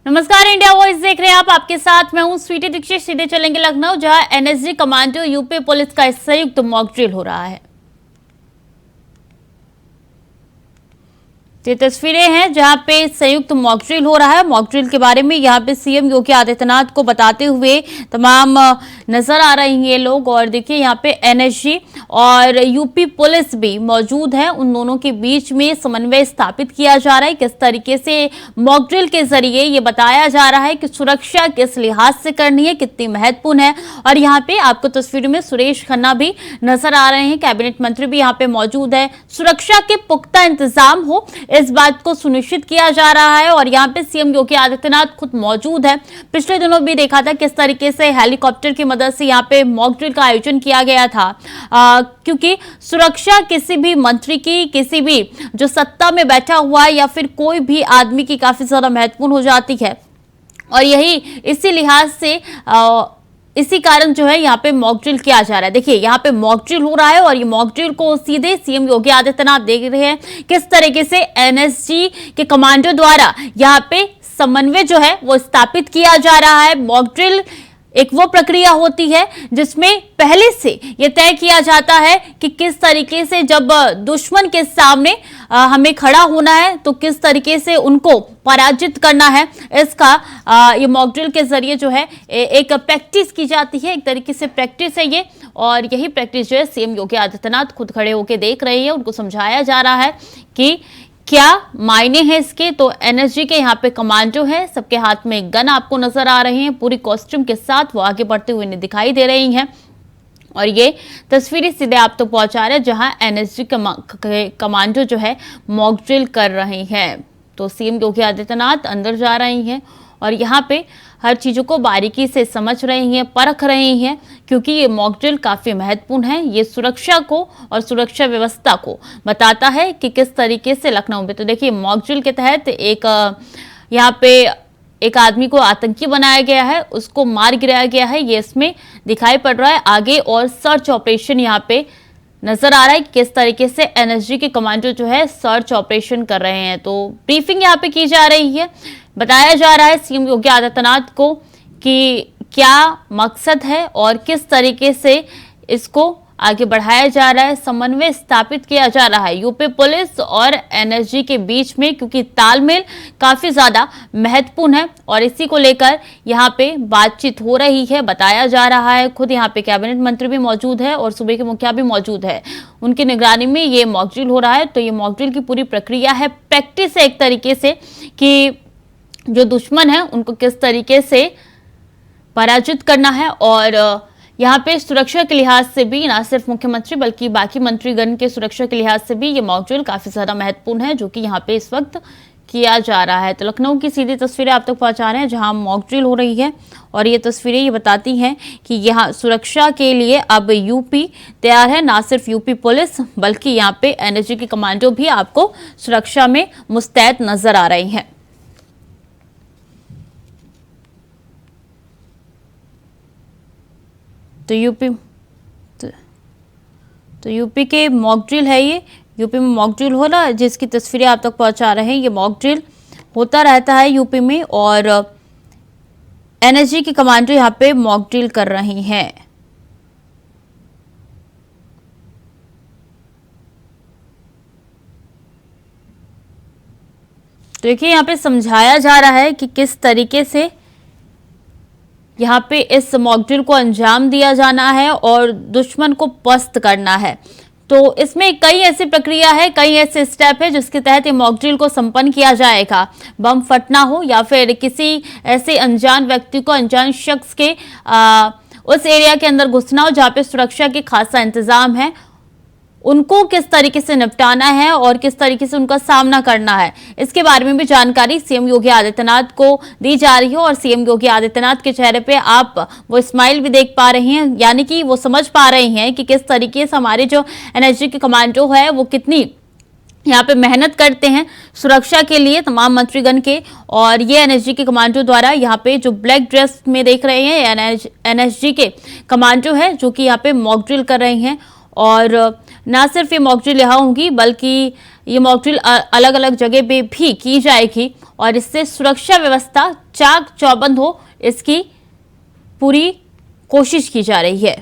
नमस्कार, India voice देख रहे हैं आप। आपके साथ मैं हूं स्वीटी दीक्षित। सीधे चलेंगे लखनऊ, जहां एनएसजी कमांडो यूपी पुलिस का संयुक्त मॉक ड्रिल हो रहा है। ये तस्वीरें हैं जहां पे संयुक्त मॉक ड्रिल हो रहा है। मॉक ड्रिल के बारे में यहां पे सीएम योगी आदित्यनाथ को बताते हुए तमाम नजर आ रहे हैं ये लोग। और देखिए यहां पे एनएसजी और यूपी पुलिस भी मौजूद है। उन दोनों के बीच में समन्वय स्थापित किया जा रहा है। किस तरीके से मॉक ड्रिल के जरिए ये बताया जा रहा है कि सुरक्षा किस लिहाज से करनी है, कितनी महत्वपूर्ण है। और यहाँ पे आपको तस्वीर में सुरेश खन्ना भी नजर आ रहे हैं, कैबिनेट मंत्री भी यहाँ पे मौजूद है। सुरक्षा के पुख्ता इंतजाम हो, इस बात को सुनिश्चित किया जा रहा है। और यहाँ पे सीएम योगी आदित्यनाथ खुद मौजूद है। पिछले दिनों भी देखा था किस तरीके से हेलीकॉप्टर की मदद से यहाँ पे मॉक ड्रिल का आयोजन किया गया था, क्योंकि सुरक्षा किसी भी मंत्री की, किसी भी जो सत्ता में बैठा हुआ है या फिर कोई भी आदमी की काफी ज्यादा महत्वपूर्ण हो जाती है। और यही इसी लिहाज से इसी कारण जो है यहाँ पे मॉक ड्रिल किया जा रहा है। देखिए यहाँ पे मॉक ड्रिल हो रहा है और ये मॉक ड्रिल को सीधे सीएम योगी आदित्यनाथ देख रहे हैं किस तरीके से एनएसजी के कमांडो द्वारा यहाँ पे समन्वय जो है वो स्थापित किया जा रहा है। मॉक ड्रिल एक वो प्रक्रिया होती है जिसमें पहले से यह तय किया जाता है कि किस तरीके से जब दुश्मन के सामने हमें खड़ा होना है तो किस तरीके से उनको पराजित करना है। इसका ये मॉक ड्रिल के जरिए जो है एक प्रैक्टिस की जाती है, एक तरीके से प्रैक्टिस है ये। और यही प्रैक्टिस जो है सीएम योगी आदित्यनाथ खुद खड़े होकर देख रहे हैं। उनको समझाया जा रहा है कि क्या मायने हैं इसके। तो एनएसजी के यहाँ पे कमांडो है, सबके हाथ में गन आपको नजर आ रहे हैं, पूरी कॉस्ट्यूम के साथ वो आगे बढ़ते हुए दिखाई दे रही हैं। और ये तस्वीरें सीधे आप तक पहुंचा रहे हैं जहां एनएसजी कमांडो जो है मॉक ड्रिल कर रहे हैं। तो सीएम योगी आदित्यनाथ अंदर जा रही हैं और यहाँ पे हर चीज़ों को बारीकी से समझ रही हैं, परख रही हैं, क्योंकि ये मॉक ड्रिल काफ़ी महत्वपूर्ण है। ये सुरक्षा को और सुरक्षा व्यवस्था को बताता है कि किस तरीके से लखनऊ में, तो देखिए मॉक ड्रिल के तहत एक यहाँ पे एक आदमी को आतंकी बनाया गया है, उसको मार गिराया गया है, ये इसमें दिखाई पड़ रहा है आगे। और सर्च ऑपरेशन यहाँ पे नजर आ रहा है किस तरीके से एनएसजी के कमांडो जो है सर्च ऑपरेशन कर रहे हैं। तो ब्रीफिंग यहाँ पे की जा रही है, बताया जा रहा है सीएम योगी आदित्यनाथ को कि क्या मकसद है और किस तरीके से इसको आगे बढ़ाया जा रहा है, समन्वय स्थापित किया जा रहा है यूपी पुलिस और एनएसजी के बीच में, क्योंकि तालमेल काफी ज्यादा महत्वपूर्ण है। और इसी को लेकर यहाँ पे बातचीत हो रही है, बताया जा रहा है। खुद यहाँ पे कैबिनेट मंत्री भी मौजूद है और सूबे के मुखिया भी मौजूद है, उनकी निगरानी में ये मॉक ड्रिल हो रहा है। तो ये मॉक ड्रिल की पूरी प्रक्रिया है, प्रैक्टिस है एक तरीके से कि जो दुश्मन है उनको किस तरीके से पराजित करना है। और यहाँ पे सुरक्षा के लिहाज से भी ना सिर्फ मुख्यमंत्री बल्कि बाकी मंत्रीगण के सुरक्षा के लिहाज से भी ये मॉक ड्रिल काफी ज्यादा महत्वपूर्ण है, जो कि यहाँ पे इस वक्त किया जा रहा है। तो लखनऊ की सीधी तस्वीरें आप तक पहुंचा रहे हैं जहां मॉक ड्रिल हो रही है। और ये तस्वीरें ये बताती हैं कि यहाँ सुरक्षा के लिए अब यूपी तैयार है। ना सिर्फ यूपी पुलिस बल्कि यहाँ पे एनएसजी के कमांडो भी आपको सुरक्षा में मुस्तैद नजर आ रही हैं। तो यूपी के मॉक ड्रिल है ये, यूपी में मॉक ड्रिल हो रहा है जिसकी तस्वीरें आप तक पहुंचा रहे हैं। ये मॉक ड्रिल होता रहता है यूपी में और एनएसजी के कमांडो यहाँ पे मॉक ड्रिल कर रही हैं। तो देखिए यहाँ पे समझाया जा रहा है कि किस तरीके से यहाँ पे इस मॉक ड्रिल को अंजाम दिया जाना है और दुश्मन को पस्त करना है। तो इसमें कई ऐसी प्रक्रिया है, कई ऐसे स्टेप है जिसके तहत ये मॉक ड्रिल को संपन्न किया जाएगा। बम फटना हो या फिर किसी ऐसे अनजान व्यक्ति को, अनजान शख्स के उस एरिया के अंदर घुसना हो जहाँ पे सुरक्षा के खासा इंतजाम है, उनको किस तरीके से निपटाना है और किस तरीके से उनका सामना करना है, इसके बारे में भी जानकारी सीएम योगी आदित्यनाथ को दी जा रही है। और सीएम योगी आदित्यनाथ के चेहरे पे आप वो स्माइल भी देख पा रहे हैं, यानी कि वो समझ पा रहे हैं कि किस तरीके से हमारे जो एनएसजी के कमांडो है वो कितनी यहाँ पे मेहनत करते हैं सुरक्षा के लिए तमाम मंत्रीगण के। और ये एनएसजी के कमांडो द्वारा यहाँ पे जो ब्लैक ड्रेस में देख रहे हैं एनएसजी के कमांडो है जो कि यहाँ पे मॉक ड्रिल कर रहे हैं। और ना सिर्फ ये मॉकड्रिल यहाँ होगी बल्कि ये मॉकड्रिल अलग अलग जगह पे भी की जाएगी और इससे सुरक्षा व्यवस्था चाक चौबंद हो, इसकी पूरी कोशिश की जा रही है।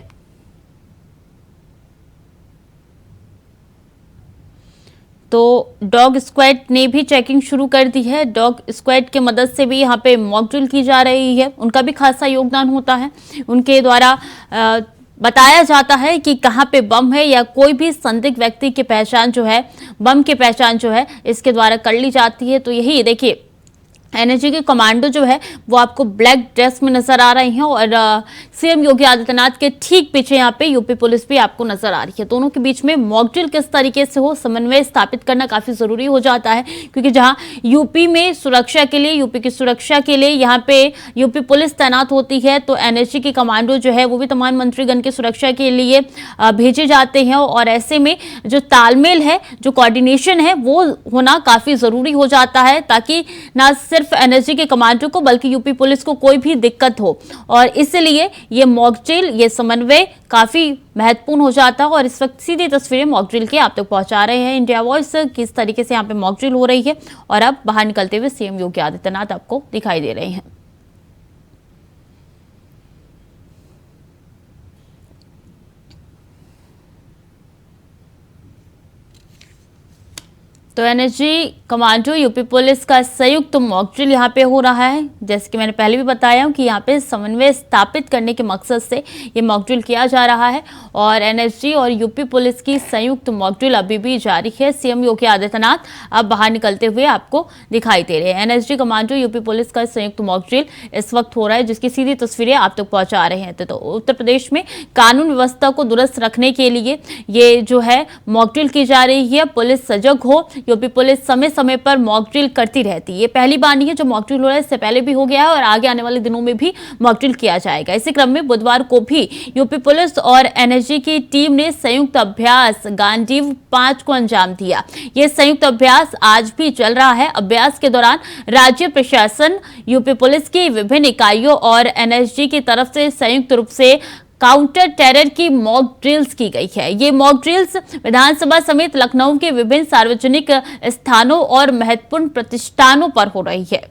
तो डॉग स्क्वाड ने भी चेकिंग शुरू कर दी है। डॉग स्क्वाड के मदद से भी यहाँ पे मॉकड्रिल की जा रही है, उनका भी खासा योगदान होता है। उनके द्वारा बताया जाता है कि कहाँ पे बम है या कोई भी संदिग्ध व्यक्ति की पहचान जो है, बम की पहचान जो है इसके द्वारा कर ली जाती है। तो यही देखिए एनएसजी के कमांडो जो है वो आपको ब्लैक ड्रेस में नजर आ रही हैं और सीएम योगी आदित्यनाथ के ठीक पीछे यहाँ पे यूपी पुलिस भी आपको नजर आ रही है। दोनों के बीच में मॉकड्रिल किस तरीके से हो, समन्वय स्थापित करना काफी जरूरी हो जाता है, क्योंकि जहां यूपी में सुरक्षा के लिए, यूपी की सुरक्षा के लिए यहाँ पे यूपी पुलिस तैनात होती है, तो एनएसजी के कमांडो जो है वो भी तमाम मंत्रीगण की सुरक्षा के लिए भेजे जाते हैं और ऐसे में जो तालमेल है, जो कोऑर्डिनेशन है वो होना काफी जरूरी हो जाता है, ताकि ना सिर्फ एनएसजी के कमांडो को बल्कि यूपी पुलिस को कोई भी दिक्कत हो। और इसलिए ये मॉकड्रिल, ये समन्वय काफी महत्वपूर्ण हो जाता है। और इस वक्त सीधी तस्वीरें मॉकड्रिल की आप तक पहुंचा रहे हैं इंडिया वॉइस, किस तरीके से यहाँ पे मॉकड्रिल हो रही है और अब बाहर निकलते हुए सीएम योगी आदित्यनाथ आपको दिखाई दे रहे हैं। तो एनएसजी कमांडो यूपी पुलिस का संयुक्त मॉकड्रिल यहाँ पे हो रहा है। जैसे कि मैंने पहले भी बताया हूँ कि यहाँ पे समन्वय स्थापित करने के मकसद से ये मॉकड्रिल किया जा रहा है और एनएसजी और यूपी पुलिस की संयुक्त मॉकड्रिल अभी भी जारी है। सीएम योगी आदित्यनाथ अब बाहर निकलते हुए आपको दिखाई दे रहे हैं। एनएसजी कमांडो यूपी पुलिस का संयुक्त मॉकड्रिल इस वक्त हो रहा है, जिसकी सीधी तस्वीरें आप तक पहुंचा रहे हैं। तो उत्तर प्रदेश में कानून व्यवस्था को दुरुस्त रखने के लिए ये जो है मॉकड्रिल की जा रही है। पुलिस सजग हो, यूपी पुलिस समय समय पर मॉकड्रिल करती रहती है। ये पहली बार नहीं है जो मॉकड्रिल हो रहा है, इससे पहले भी हो गया है और आगे आने वाले दिनों में भी मॉकड्रिल किया जाएगा। इसी क्रम में बुधवार को भी यूपी पुलिस और एनएसजी की टीम ने संयुक्त अभ्यास गांडीव 5 को अंजाम दिया। ये संयुक्त अभ्यास आज भी चल रहा है। अभ्यास के दौरान राज्य प्रशासन, यूपी पुलिस की विभिन्न इकाइयों और एनएसजी की तरफ से संयुक्त रूप से काउंटर टेरर की मॉक ड्रिल्स की गई है। ये मॉक ड्रिल्स विधानसभा समेत लखनऊ के विभिन्न सार्वजनिक स्थानों और महत्वपूर्ण प्रतिष्ठानों पर हो रही है।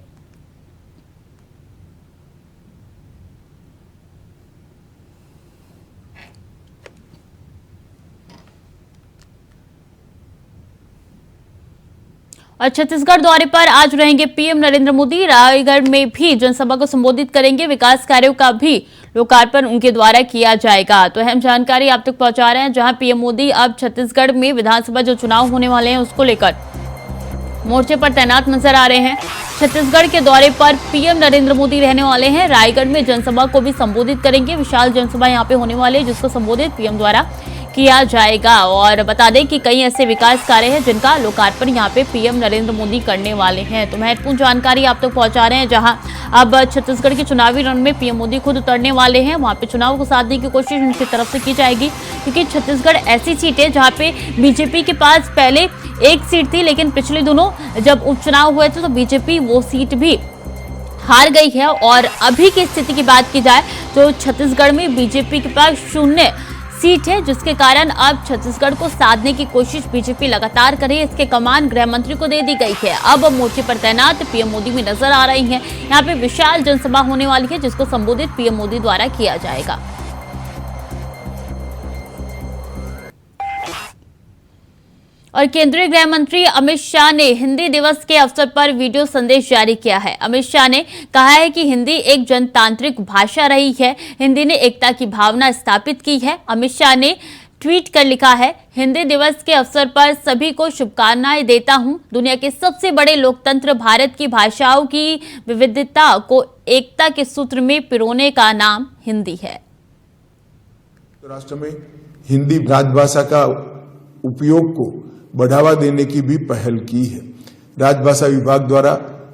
और छत्तीसगढ़ दौरे पर आज रहेंगे पीएम नरेंद्र मोदी। रायगढ़ में भी जनसभा को संबोधित करेंगे। विकास कार्यों का भी लोकार्पण उनके द्वारा किया जाएगा। तो अहम जानकारी आप तक पहुंचा रहे हैं, जहां पीएम मोदी अब छत्तीसगढ़ में विधानसभा जो चुनाव होने वाले हैं उसको लेकर मोर्चे पर तैनात नजर आ रहे हैं। छत्तीसगढ़ के दौरे पर पीएम नरेंद्र मोदी रहने वाले हैं। रायगढ़ में जनसभा को भी संबोधित करेंगे। विशाल जनसभा यहाँ पे होने वाली है, जिसको संबोधित पीएम द्वारा किया जाएगा। और बता दें कि कई ऐसे विकास कार्य हैं जिनका लोकार्पण यहाँ पे पीएम नरेंद्र मोदी करने वाले हैं। तो महत्वपूर्ण जानकारी आप तक पहुंचा रहे हैं, जहां अब छत्तीसगढ़ के चुनावी रण में पीएम मोदी खुद उतरने वाले हैं। वहां पे चुनाव को साधने की कोशिश उनकी तरफ से की जाएगी, क्योंकि छत्तीसगढ़ ऐसी सीट है जहाँ पे बीजेपी के पास पहले एक सीट थी, लेकिन पिछले दिनों जब उपचुनाव हुए थे तो बीजेपी वो सीट भी हार गई है। और अभी की स्थिति की बात की जाए तो छत्तीसगढ़ में बीजेपी के पास 0 सीट है, जिसके कारण अब छत्तीसगढ़ को साधने की कोशिश बीजेपी लगातार कर रही है। इसके कमान गृह मंत्री को दे दी गई है। अब मोर्चे पर तैनात पीएम मोदी में नजर आ रही हैं। यहाँ पे विशाल जनसभा होने वाली है, जिसको संबोधित पीएम मोदी द्वारा किया जाएगा। और केंद्रीय गृह मंत्री अमित शाह ने हिंदी दिवस के अवसर पर वीडियो संदेश जारी किया है। अमित शाह ने कहा है कि हिंदी एक जनतांत्रिक भाषा रही है। हिंदी ने एकता की भावना स्थापित की है। अमित शाह ने ट्वीट कर लिखा है, हिंदी दिवस के अवसर पर सभी को शुभकामनाएं देता हूं। दुनिया के सबसे बड़े लोकतंत्र भारत की भाषाओं की विविधता को एकता के सूत्र में पिरोने का नाम हिंदी है। राष्ट्र में हिंदी राजभाषा का उपयोग को बढ़ावा देने की भी पहल की है। राजभाषा विभाग द्वारा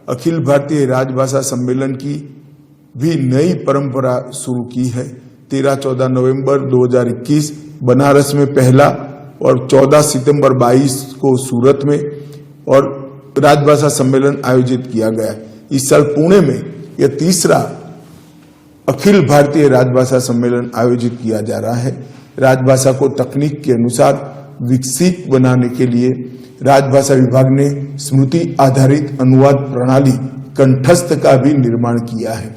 अखिल भारतीय राजभाषा सम्मेलन की भी नई परंपरा शुरू की है। 13-14 नवंबर 2021 बनारस में पहला और 14 सितंबर 22 को सूरत में और राजभाषा सम्मेलन आयोजित किया गया। इस साल पुणे में यह तीसरा अखिल भारतीय राजभाषा सम्मेलन आयोजित किया जा रहा है। राजभाषा को तकनीक के अनुसार विकसित बनाने के लिए राजभाषा विभाग ने स्मृति आधारित अनुवाद प्रणाली कंठस्थ का भी निर्माण किया है।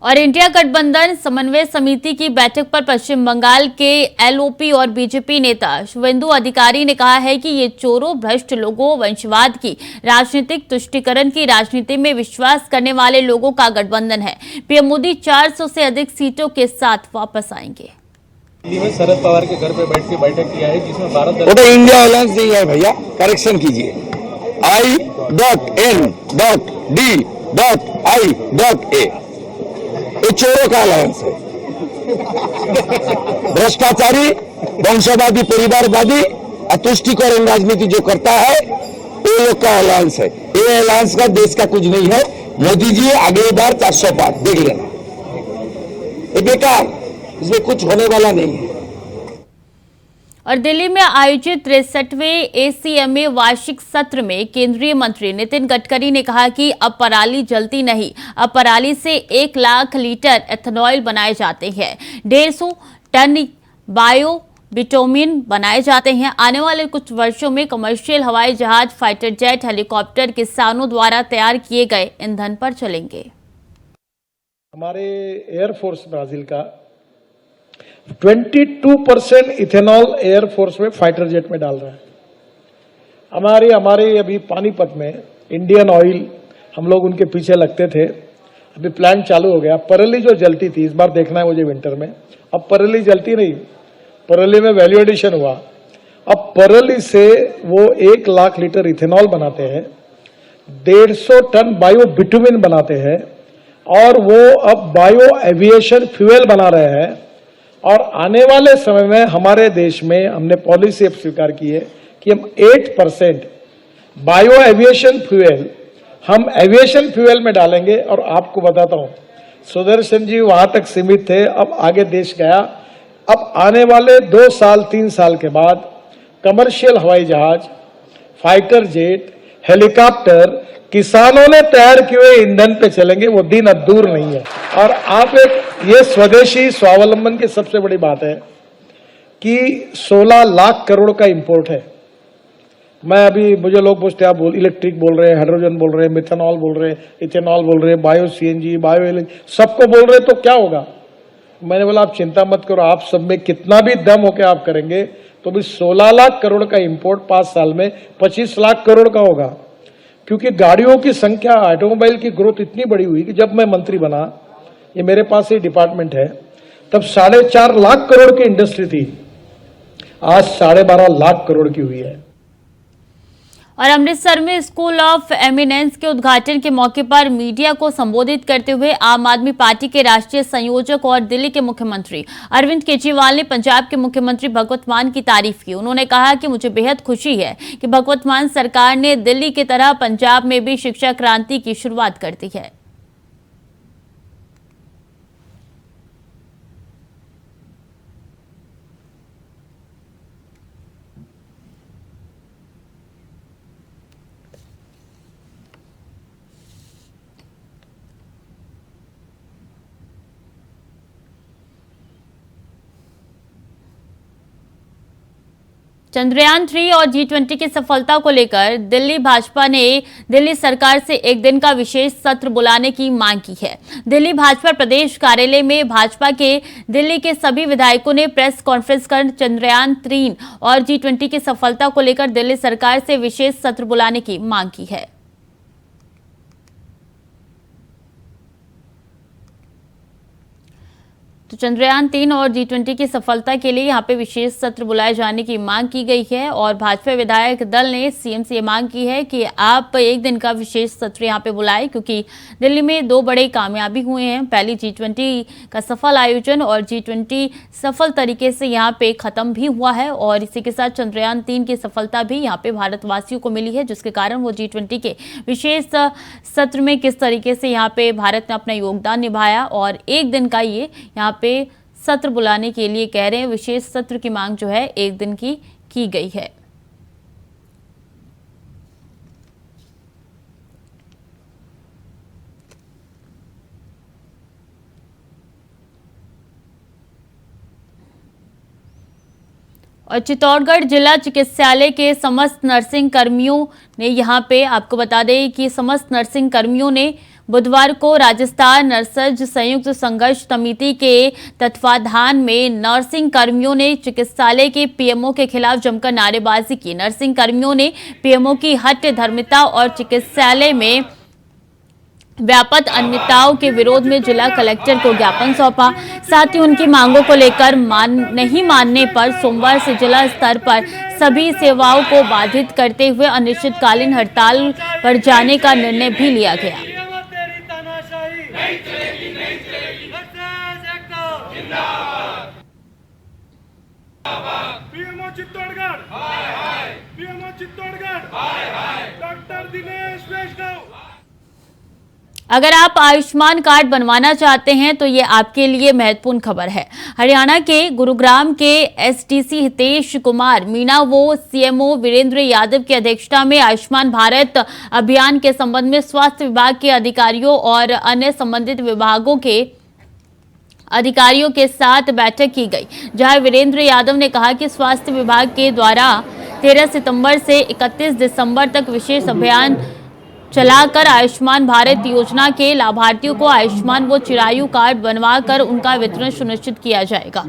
और इंडिया गठबंधन समन्वय समिति की बैठक पर पश्चिम बंगाल के एलओपी और बीजेपी नेता शुभेंदु अधिकारी ने कहा है कि ये चोरों, भ्रष्ट लोगों, वंशवाद की राजनीतिक तुष्टीकरण की राजनीति में विश्वास करने वाले लोगों का गठबंधन है। पीएम मोदी 400 से अधिक सीटों के साथ वापस आएंगे। दिल्ली में शरद पवार के घर पे बैठ के बैठक किया है जिसमें भारत वो तो इंडिया अलायंस नहीं है भैया, करेक्शन कीजिए। I.N.D.I.A ये चोरों का अलायंस है। भ्रष्टाचारी, वंशवादी, परिवारवादी, तुष्टीकरण राजनीति जो करता है ये लोग का अलायंस है। ये अलायंस का देश का कुछ नहीं है। मोदी जी अगली बार 400 पार देख लेना, ये बेकार, इसमें कुछ होने वाला नहीं है। और दिल्ली में आयोजित 63वें एसीएमए वार्षिक सत्र में केंद्रीय मंत्री नितिन गडकरी ने कहा कि अब पराली जलती नहीं, अब पराली से 1 लाख लीटर एथेनॉल बनाए जाते हैं, 150 टन बायो बिटोमिन बनाए जाते हैं। आने वाले कुछ वर्षों में कमर्शियल हवाई जहाज, फाइटर जेट, हेलीकॉप्टर किसानों द्वारा तैयार किए गए ईंधन पर चलेंगे। हमारे एयरफोर्स ब्राजील का 22% इथेनॉल एयरफोर्स में फाइटर जेट में डाल रहा है। हमारे अभी पानीपत में इंडियन ऑयल, हम लोग उनके पीछे लगते थे, अभी प्लांट चालू हो गया। पराली जो जलती थी, इस बार देखना है मुझे विंटर में, अब पराली जलती नहीं, पराली में वैल्यू एडिशन हुआ। अब पराली से वो 1 लाख लीटर इथेनॉल बनाते हैं, 150 टन बायो बिटुमिन बनाते हैं, और वो अब बायो एविएशन फ्यूएल बना रहे हैं। और आने वाले समय में हमारे देश में हमने पॉलिसी अब स्वीकार की है कि हम 8% बायो एविएशन फ्यूएल हम एविएशन फ्यूएल में डालेंगे। और आपको बताता हूं, सुदर्शन जी वहां तक सीमित थे, अब आगे देश गया। अब आने वाले 2 साल 3 साल के बाद कमर्शियल हवाई जहाज, फाइटर जेट, हेलीकॉप्टर किसानों ने तैयार किए हुए ईंधन पे चलेंगे। वो दिन अब दूर नहीं है। और आप ये स्वदेशी स्वावलंबन की सबसे बड़ी बात है कि 16 लाख करोड़ का इंपोर्ट है। मैं अभी, मुझे लोग पूछते हैं आप इलेक्ट्रिक बोल रहे हैं, हाइड्रोजन बोल रहे हैं, मिथेनॉल बोल रहे हैं, इथेनॉल बोल रहे हैं, बायो सीएनजी, बायो एलएनजी, सबको बोल रहे हैं, तो क्या होगा? मैंने बोला आप चिंता मत करो, आप सब में कितना भी दम होके आप करेंगे तो भी 16 लाख करोड़ का इंपोर्ट 5 साल में 25 लाख करोड़ का होगा। क्योंकि गाड़ियों की संख्या, ऑटोमोबाइल की ग्रोथ इतनी बड़ी हुई कि जब मैं मंत्री बना, ये मेरे पास ही डिपार्टमेंट है, तब 4.5 लाख करोड़ की इंडस्ट्री थी, आज 12.5 लाख करोड़ की हुई है। और अमृतसर में स्कूल ऑफ एमिनेंस के उद्घाटन के मौके पर मीडिया को संबोधित करते हुए आम आदमी पार्टी के राष्ट्रीय संयोजक और दिल्ली के मुख्यमंत्री अरविंद केजरीवाल ने पंजाब के मुख्यमंत्री भगवंत मान की तारीफ की। उन्होंने कहा कि मुझे बेहद खुशी है कि भगवंत मान सरकार ने दिल्ली की तरह पंजाब में भी शिक्षा क्रांति की शुरुआत कर दी है। चंद्रयान 3 और G20 की सफलता को लेकर दिल्ली भाजपा ने दिल्ली सरकार से एक दिन का विशेष सत्र बुलाने की मांग की है। दिल्ली भाजपा प्रदेश कार्यालय में भाजपा के दिल्ली के सभी विधायकों ने प्रेस कॉन्फ्रेंस कर चंद्रयान 3 और G20 की सफलता को लेकर दिल्ली सरकार से विशेष सत्र बुलाने की मांग की है। तो चंद्रयान 3 और G20 की सफलता के लिए यहां पे विशेष सत्र बुलाए जाने की मांग की गई है और भाजपा विधायक दल ने सीएम से मांग की है कि आप एक दिन का विशेष सत्र यहां पे बुलाएं, क्योंकि दिल्ली में 2 बड़े कामयाबी हुए हैं। पहली G20 का सफल आयोजन और G20 सफल तरीके से यहां पे खत्म भी हुआ है और इसी के साथ चंद्रयान 3 की सफलता भी यहां पे भारतवासियों को मिली है, जिसके कारण वो G20 के विशेष सत्र में किस तरीके से यहाँ पे भारत ने अपना योगदान निभाया और एक दिन का ये यहाँ पे सत्र बुलाने के लिए कह रहे हैं। विशेष सत्र की मांग जो है एक दिन की गई है। और चित्तौड़गढ़ जिला चिकित्सालय के समस्त नर्सिंग कर्मियों ने यहाँ पे आपको बता दें कि समस्त नर्सिंग कर्मियों ने बुधवार को राजस्थान नर्सज संयुक्त संघर्ष समिति के तत्वाधान में नर्सिंग कर्मियों ने चिकित्सालय के पीएमओ के खिलाफ जमकर नारेबाजी की। नर्सिंग कर्मियों ने पीएमओ की हट धर्मिता और चिकित्सालय में व्यापक अनियमितताओं के विरोध में जिला कलेक्टर को ज्ञापन सौंपा। साथ ही उनकी मांगों को लेकर नहीं मानने पर सोमवार से जिला स्तर पर सभी सेवाओं को बाधित करते हुए अनिश्चितकालीन हड़ताल पर जाने का निर्णय भी लिया गया। PMO Chittorgarh, PMO Chittorgarh, doctor Dinesh Vaishnav. अगर आप आयुष्मान कार्ड बनवाना चाहते हैं तो ये आपके लिए महत्वपूर्ण खबर है। हरियाणा के गुरुग्राम के एसडीसी हितेश कुमार मीणा वो सीएमओ वीरेंद्र यादव की अध्यक्षता में आयुष्मान भारत अभियान के संबंध में स्वास्थ्य विभाग के अधिकारियों और अन्य संबंधित विभागों के अधिकारियों के साथ बैठक की गई, जहां वीरेंद्र यादव ने कहा कि स्वास्थ्य विभाग के द्वारा 13 सितंबर से 31 दिसंबर तक विशेष अभियान चलाकर आयुष्मान भारत योजना के लाभार्थियों को आयुष्मान व चिरायु कार्ड बनवाकर उनका वितरण सुनिश्चित किया जाएगा।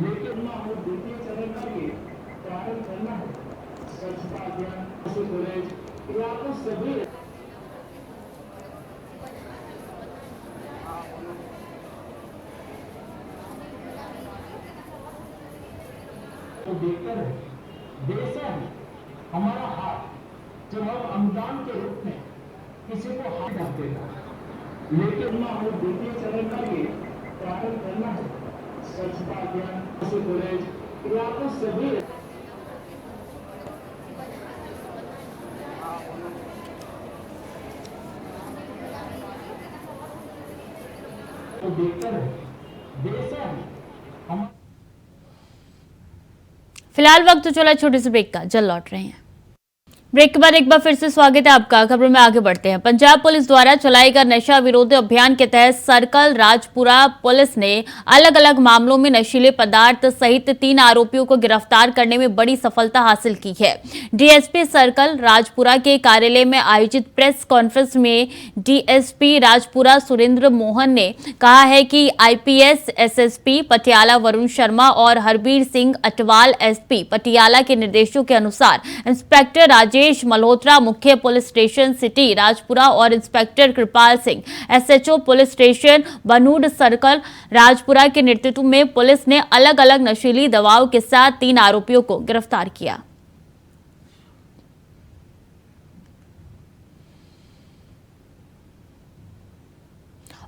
हमारा हाथ जब हम अनुदान के रूप में किसी को हाथ करते हैं, लेकिन हमें द्वितीय चरण का भी प्रारंभ करना है। स्वच्छता अभियान कॉलेज आपको सभी तो देखकर देश हम फिलहाल वक्त चला छोटे से ब्रेक का, जल्द लौट रहे हैं। ब्रेक के बाद एक बार फिर से स्वागत है आपका। खबरों में आगे बढ़ते हैं। पंजाब पुलिस द्वारा चलाए गए नशा विरोधी अभियान के तहत सर्कल राजपुरा पुलिस ने अलग अलग मामलों में नशीले पदार्थ सहित 3 आरोपियों को गिरफ्तार करने में बड़ी सफलता हासिल की है। डीएसपी सर्कल राजपुरा के कार्यालय में आयोजित प्रेस कॉन्फ्रेंस में डीएसपी राजपुरा सुरेंद्र मोहन ने कहा है कि आईपीएस एसएसपी पटियाला वरुण शर्मा और हरबीर सिंह अटवाल एसपी पटियाला के निर्देशों के अनुसार इंस्पेक्टर राजेश मल्होत्रा मुख्य पुलिस स्टेशन सिटी राजपुरा और inspector Kripal Singh SHO police station Banur circle Rajpura के नेतृत्व में पुलिस ने अलग अलग नशीली दवाओं के साथ 3 आरोपियों को गिरफ्तार किया।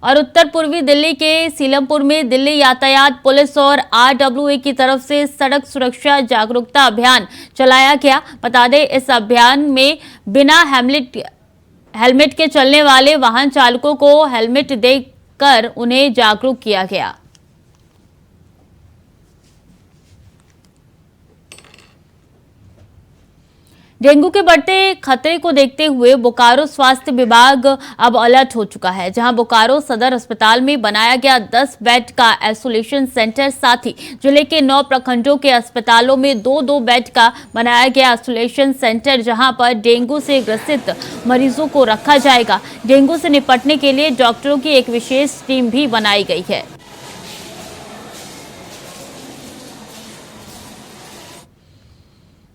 और उत्तर पूर्वी दिल्ली के सीलमपुर में दिल्ली यातायात पुलिस और आरडब्ल्यूए की तरफ से सड़क सुरक्षा जागरूकता अभियान चलाया गया। बता दें, इस अभियान में बिना हेलमेट के चलने वाले वाहन चालकों को हेलमेट देकर उन्हें जागरूक किया गया। डेंगू के बढ़ते खतरे को देखते हुए बोकारो स्वास्थ्य विभाग अब अलर्ट हो चुका है, जहां बोकारो सदर अस्पताल में बनाया गया 10 बेड का आइसोलेशन सेंटर, साथ ही जिले के 9 प्रखंडों के अस्पतालों में 2-2 बेड का बनाया गया आइसोलेशन सेंटर, जहां पर डेंगू से ग्रसित मरीजों को रखा जाएगा। डेंगू से निपटने के लिए डॉक्टरों की एक विशेष टीम भी बनाई गई है।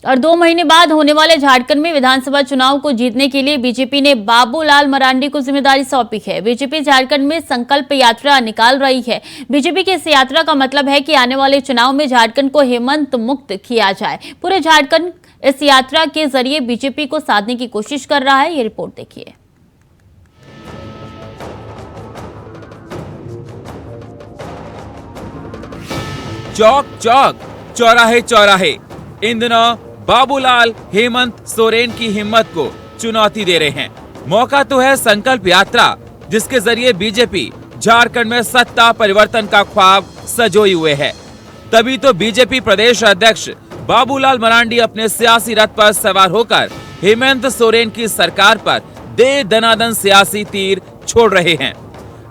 और 2 महीने बाद होने वाले झारखंड में विधानसभा चुनाव को जीतने के लिए बीजेपी ने बाबूलाल मरांडी को जिम्मेदारी सौंपी है। बीजेपी झारखंड में संकल्प यात्रा निकाल रही है। बीजेपी की इस यात्रा का मतलब है कि आने वाले चुनाव में झारखंड को हेमंत मुक्त किया जाए। पूरे झारखंड इस यात्रा के जरिए बीजेपी को साधने की कोशिश कर रहा है। ये रिपोर्ट देखिए। चौक चौक, चौराहे चौराहे, इन दिनों बाबूलाल हेमंत सोरेन की हिम्मत को चुनौती दे रहे हैं। मौका तो है संकल्प यात्रा, जिसके जरिए बीजेपी झारखंड में सत्ता परिवर्तन का ख्वाब सजोई हुए है। तभी तो बीजेपी प्रदेश अध्यक्ष बाबूलाल मरांडी अपने सियासी रथ पर सवार होकर हेमंत सोरेन की सरकार पर दे दनादन सियासी तीर छोड़ रहे हैं।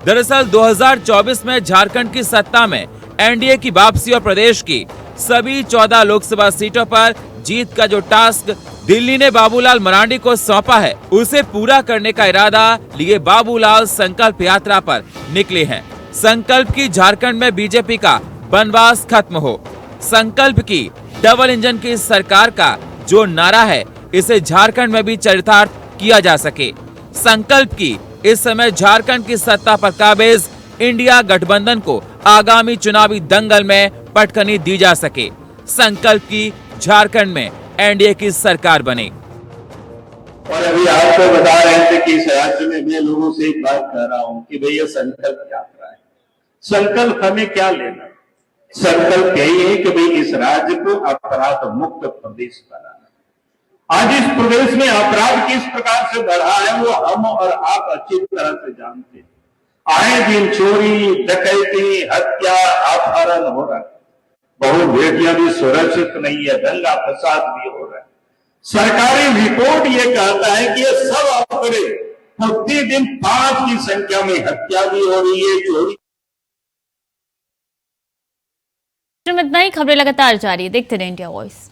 दरअसल 2024 में झारखंड की सत्ता में एनडीए की वापसी और प्रदेश की सभी 14 लोकसभा सीटों पर जीत का जो टास्क दिल्ली ने बाबूलाल मरांडी को सौंपा है उसे पूरा करने का इरादा लिए बाबूलाल संकल्प यात्रा पर निकले हैं। संकल्प की झारखंड में बीजेपी का बनवास खत्म हो, संकल्प की डबल इंजन की सरकार का जो नारा है इसे झारखंड में भी चरितार्थ किया जा सके। संकल्प की इस समय झारखंड की सत्ता पर काबिज इंडिया गठबंधन को आगामी चुनावी दंगल में पटखनी दी जा सके। संकल्प की झारखंड में एनडीए की सरकार बने। और अभी आपको बता रहे थे कि इस राज्य में मैं लोगों से एक बात कह रहा हूं कि भैया संकल्प यात्रा है। संकल्प हमें क्या लेना? संकल्प यही है कि भाई इस राज्य को अपराध मुक्त प्रदेश बनाना। आज इस प्रदेश में अपराध किस प्रकार से बढ़ा है वो हम और आप अच्छी तरह से जानते हैं। आए दिन चोरी, डकैती, हत्या, अपहरण हो रहा है। बहु बेटियां भी सुरक्षित नहीं है, दंगा फसाद भी हो रहा है। सरकारी रिपोर्ट ये कहता है कि ये सब आंकड़े प्रतिदिन 5 की संख्या में हत्या भी हो रही है, चोरी। इतना ही खबरें लगातार जारी है, देखते रहे इंडिया वॉइस।